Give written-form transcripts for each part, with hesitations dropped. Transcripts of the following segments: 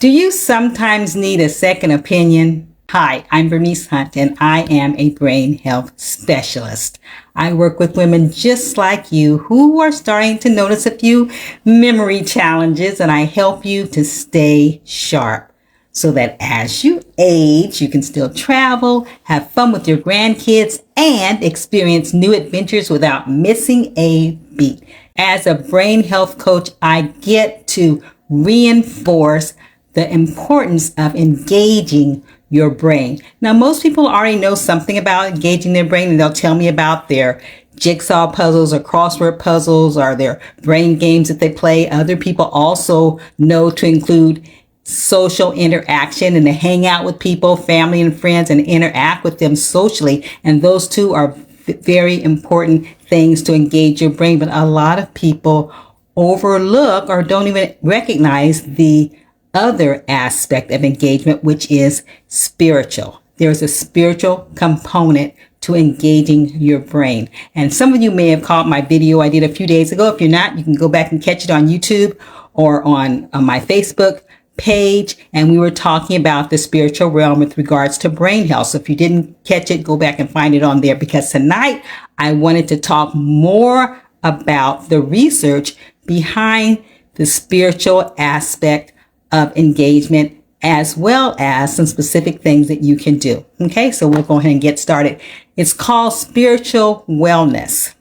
Do you sometimes need a second opinion? Hi, I'm Bernice Hunt, and I am a brain health specialist. I work with women just like you who are starting to notice a few memory challenges, and I help you to stay sharp so that as you age, you can still travel, have fun with your grandkids, and experience new adventures without missing a beat. As a brain health coach, I get to reinforce the importance of engaging your brain. Now, most people already know something about engaging their brain, and they'll tell me about their jigsaw puzzles or crossword puzzles or their brain games that they play. Other people also know to include social interaction and to hang out with people, family and friends, and interact with them socially. And those two are very important things to engage your brain. But a lot of people overlook or don't even recognize the other aspect of engagement, which is spiritual. There's a spiritual component to engaging your brain. And some of you may have caught my video I did a few days ago. If you're not, you can go back and catch it on YouTube or on my Facebook page. And we were talking about the spiritual realm with regards to brain health. So if you didn't catch it, go back and find it on there, because tonight I wanted to talk more about the research behind the spiritual aspect of engagement, as well as some specific things that you can do. Okay, so we'll go ahead and get started. It's called spiritual wellness.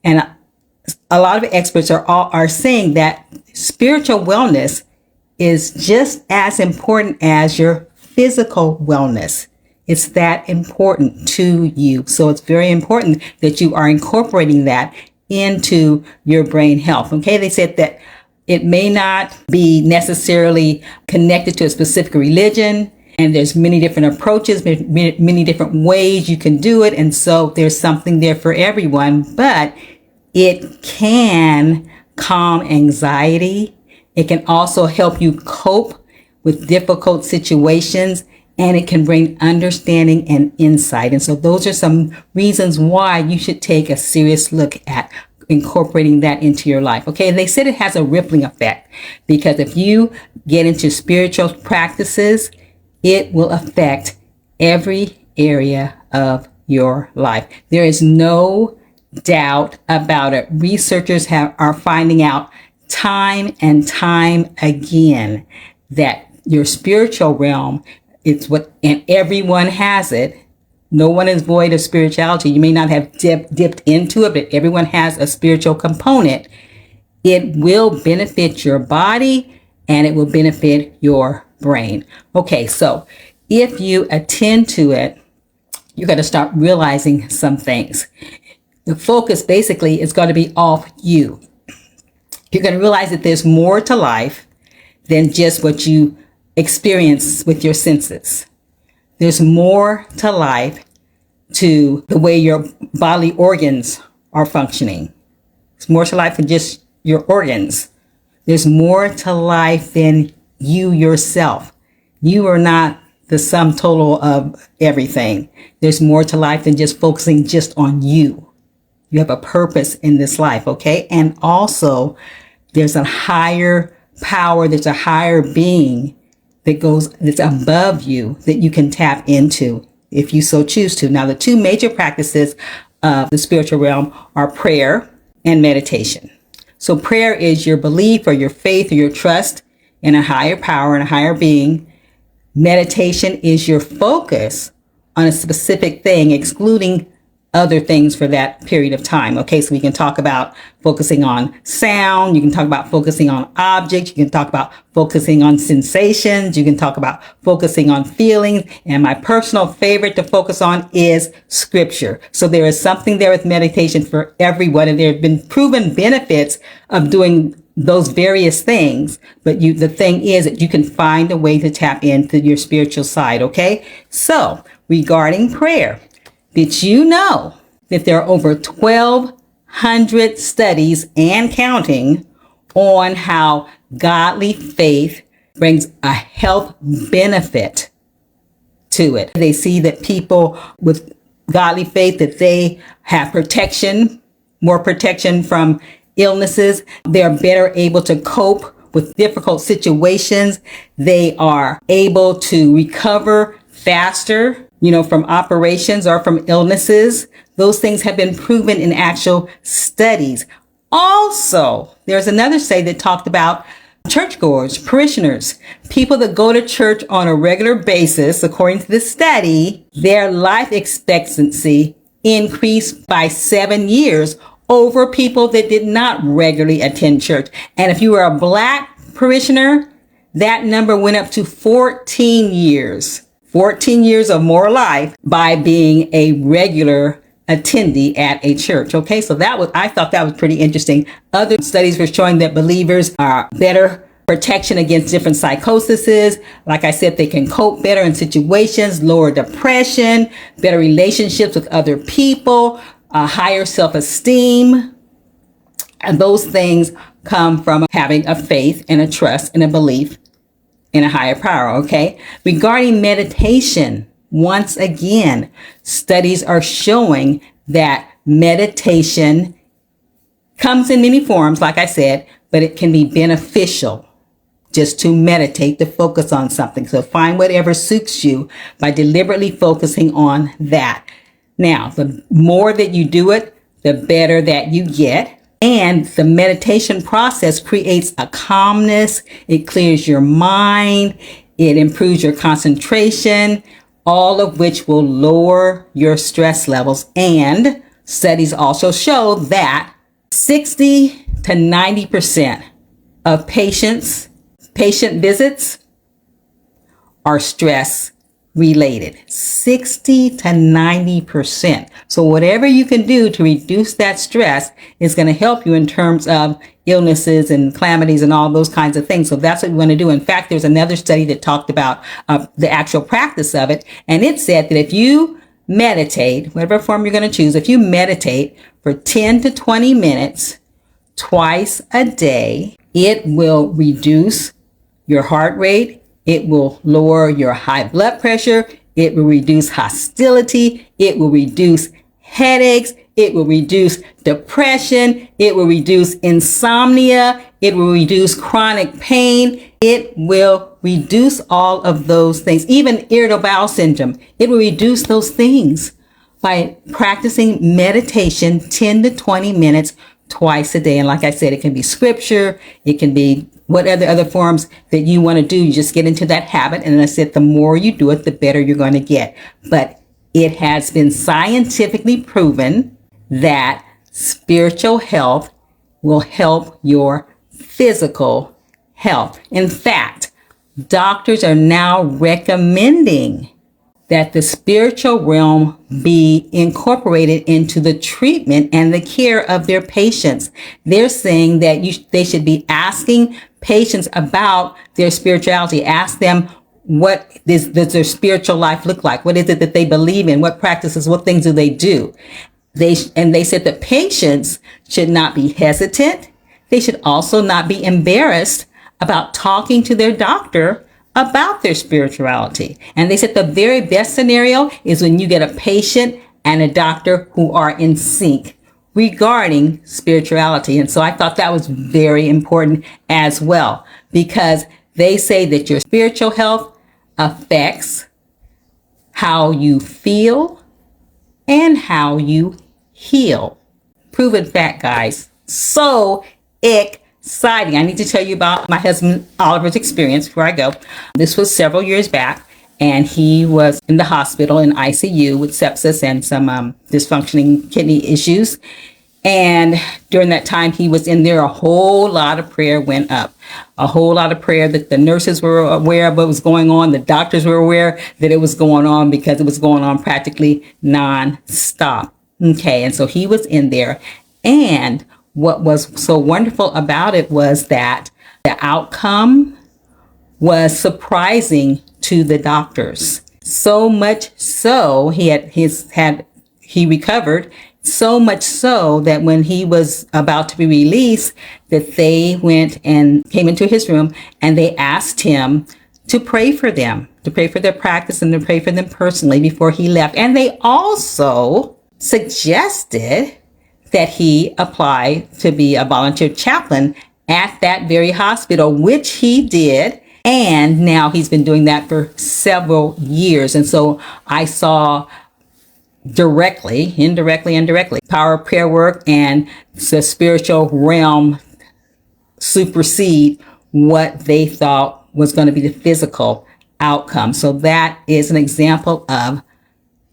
And a lot of experts are saying that spiritual wellness is just as important as your physical wellness. It's that important to you. So it's very important that you are incorporating that into your brain health. Okay, they said that it may not be necessarily connected to a specific religion, and there's many different approaches, many different ways you can do it. And so there's something there for everyone, but it can calm anxiety. It can also help you cope with difficult situations, and it can bring understanding and insight. And so those are some reasons why you should take a serious look at incorporating that into your life. Okay. They said it has a rippling effect, because if you get into spiritual practices, it will affect every area of your life. There is no doubt about it. Researchers are finding out time and time again that your spiritual realm, and everyone has it. No one is void of spirituality. You may not have dipped into it, but everyone has a spiritual component. It will benefit your body and it will benefit your brain. Okay, so if you attend to it, you got to start realizing some things. The focus basically is going to be off you. You're going to realize that there's more to life than just what you experience with your senses. There's more to life, to the way your bodily organs are functioning. There's more to life than just your organs. There's more to life than you yourself. You are not the sum total of everything. There's more to life than just focusing just on you. You have a purpose in this life, okay? And also, there's a higher power, there's a higher being that's above you that you can tap into if you so choose to. Now, the two major practices of the spiritual realm are prayer and meditation. So prayer is your belief or your faith or your trust in a higher power and a higher being. Meditation is your focus on a specific thing, excluding other things for that period of time. Okay, so we can talk about focusing on sound. You can talk about focusing on objects. You can talk about focusing on sensations. You can talk about focusing on feelings. And my personal favorite to focus on is scripture. So there is something there with meditation for everyone. And there have been proven benefits of doing those various things. But the thing is that you can find a way to tap into your spiritual side. Okay, so regarding prayer, did you know that there are over 1,200 studies and counting on how godly faith brings a health benefit to it? They see that people with godly faith, that they have protection, more protection from illnesses. They're better able to cope with difficult situations. They are able to recover faster, from operations or from illnesses. Those things have been proven in actual studies. Also, there's another study that talked about churchgoers, parishioners, people that go to church on a regular basis. According to this study, their life expectancy increased by 7 years over people that did not regularly attend church. And if you were a Black parishioner, that number went up to 14 years. 14 years of more life by being a regular attendee at a church. Okay, so I thought that was pretty interesting. Other studies were showing that believers are better protection against different psychoses. Like I said, they can cope better in situations, lower depression, better relationships with other people, higher self-esteem. And those things come from having a faith and a trust and a belief in a higher power, okay? Regarding meditation, once again, studies are showing that meditation comes in many forms, like I said, but it can be beneficial just to meditate, to focus on something. So find whatever suits you by deliberately focusing on that. Now, the more that you do it, the better that you get. And the meditation process creates a calmness. It clears your mind. It improves your concentration, all of which will lower your stress levels. And studies also show that 60 to 90% of patient visits are stress related. 60 to 90%. So whatever you can do to reduce that stress is going to help you in terms of illnesses and calamities and all those kinds of things. So that's what we want to do. In fact, there's another study that talked about the actual practice of it. And it said that if you meditate, whatever form you're going to choose, if you meditate for 10 to 20 minutes twice a day, it will reduce your heart rate. It will lower your high blood pressure. It will reduce hostility. It will reduce headaches. It will reduce depression. It will reduce insomnia. It will reduce chronic pain. It will reduce all of those things, even irritable bowel syndrome. It will reduce those things by practicing meditation 10 to 20 minutes twice a day. And like I said, it can be scripture. It can be what other forms that you want to do. You just get into that habit. And I said, the more you do it, the better you're going to get. But it has been scientifically proven that spiritual health will help your physical health. In fact, doctors are now recommending that the spiritual realm be incorporated into the treatment and the care of their patients. They're saying that they should be asking patients about their spirituality. Ask them, what does their spiritual life look like? What is it that they believe in? What practices, what things do they do? They said that patients should not be hesitant. They should also not be embarrassed about talking to their doctor about their spirituality. And they said the very best scenario is when you get a patient and a doctor who are in sync regarding spirituality. And so I thought that was very important as well, because they say that your spiritual health affects how you feel and how you heal. Proven fact, guys. So exciting. I need to tell you about my husband Oliver's experience before I go. This was several years back, and he was in the hospital in ICU with sepsis and some dysfunctioning kidney issues. And during that time he was in there, a whole lot of prayer went up. A whole lot of prayer that the nurses were aware of what was going on. The doctors were aware that it was going on, because it was going on practically non-stop. Okay, and so he was in there. And what was so wonderful about it was that the outcome was surprising to the doctors. So much so he recovered, so much so that when he was about to be released, that they went and came into his room and they asked him to pray for them, to pray for their practice and to pray for them personally before he left. And they also suggested that he apply to be a volunteer chaplain at that very hospital, which he did. And now he's been doing that for several years. And so I saw indirectly, power of prayer work and the spiritual realm supersede what they thought was going to be the physical outcome. So that is an example of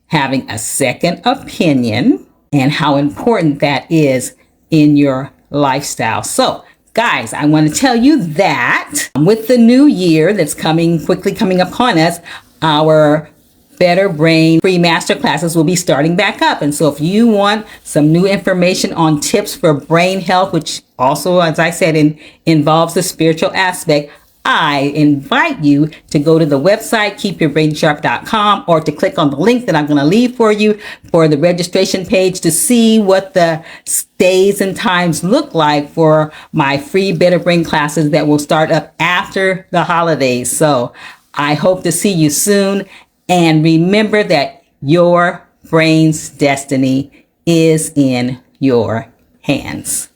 having a second opinion and how important that is in your lifestyle. So guys, I want to tell you that with the new year that's quickly coming upon us, our Better Brain free master classes will be starting back up. And so if you want some new information on tips for brain health, which also, as I said, involves the spiritual aspect, I invite you to go to the website, keepyourbrainsharp.com, or to click on the link that I'm going to leave for you for the registration page to see what the days and times look like for my free Better Brain classes that will start up after the holidays. So I hope to see you soon. And remember that your brain's destiny is in your hands.